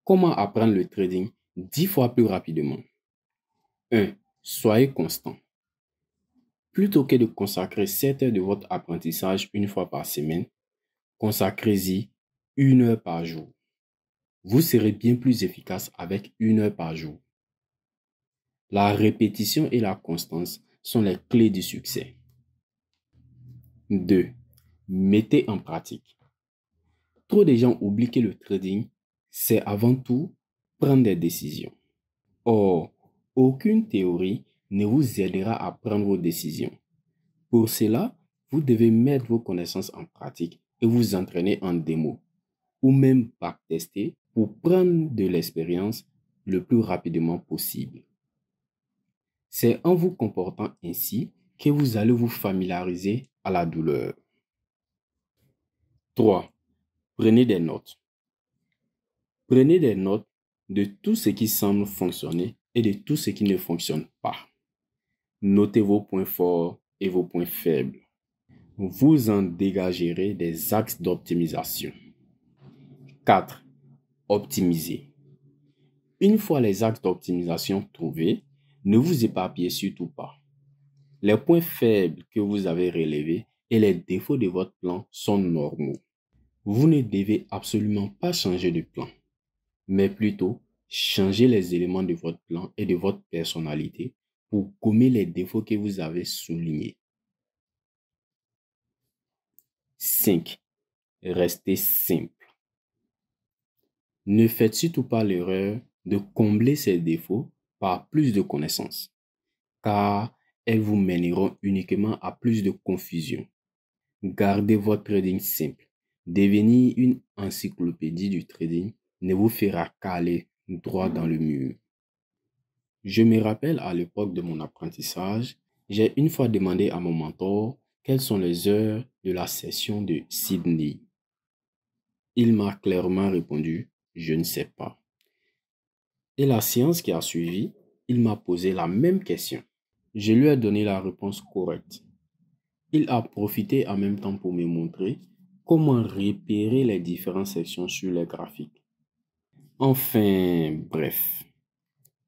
Comment apprendre le trading 10 fois plus rapidement? 1. Soyez constant. Plutôt que de consacrer 7 heures de votre apprentissage une fois par semaine, consacrez-y 1 heure par jour. Vous serez bien plus efficace avec 1 heure par jour. La répétition et la constance sont les clés du succès. 2. Mettez en pratique. Trop de gens oublient que le trading, c'est avant tout prendre des décisions. Or, aucune théorie ne vous aidera à prendre vos décisions. Pour cela, vous devez mettre vos connaissances en pratique et vous entraîner en démo ou même backtester pour prendre de l'expérience le plus rapidement possible. C'est en vous comportant ainsi que vous allez vous familiariser à la douleur. 3. Prenez des notes. Prenez des notes de tout ce qui semble fonctionner et de tout ce qui ne fonctionne pas. Notez vos points forts et vos points faibles. Vous en dégagerez des axes d'optimisation. 4. Optimisez. Une fois les axes d'optimisation trouvés, ne vous éparpillez surtout pas. Les points faibles que vous avez relevés et les défauts de votre plan sont normaux. Vous ne devez absolument pas changer de plan, mais plutôt changer les éléments de votre plan et de votre personnalité pour gommer les défauts que vous avez soulignés. 5. Restez simple. Ne faites surtout pas l'erreur de combler ces défauts par plus de connaissances, car elles vous mèneront uniquement à plus de confusion. Gardez votre trading simple. Devenir une encyclopédie du trading ne vous fera qu'aller droit dans le mur. Je me rappelle à l'époque de mon apprentissage, j'ai une fois demandé à mon mentor quelles sont les heures de la session de Sydney. Il m'a clairement répondu, je ne sais pas. Et la séance qui a suivi, il m'a posé la même question. Je lui ai donné la réponse correcte. Il a profité en même temps pour me montrer comment repérer les différentes sections sur les graphiques. Enfin, bref,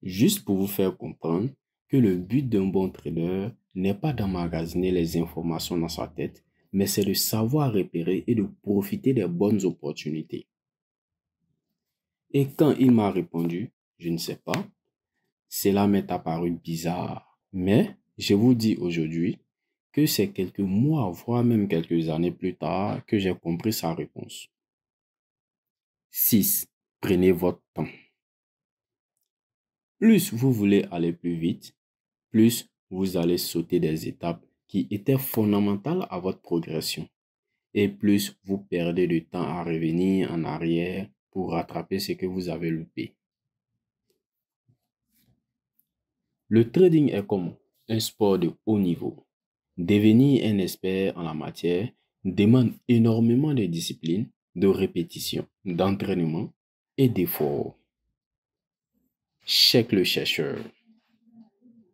juste pour vous faire comprendre que le but d'un bon trader n'est pas d'emmagasiner les informations dans sa tête, mais c'est de savoir repérer et de profiter des bonnes opportunités. Et quand il m'a répondu, je ne sais pas, cela m'est apparu bizarre. Mais je vous dis aujourd'hui que c'est quelques mois, voire même quelques années plus tard que j'ai compris sa réponse. 6. Prenez votre temps. Plus vous voulez aller plus vite, plus vous allez sauter des étapes qui étaient fondamentales à votre progression. Et plus vous perdez de temps à revenir en arrière pour rattraper ce que vous avez loupé. Le trading est comme un sport de haut niveau. Devenir un expert en la matière demande énormément de discipline, de répétition, d'entraînement et d'effort. Check le chercheur.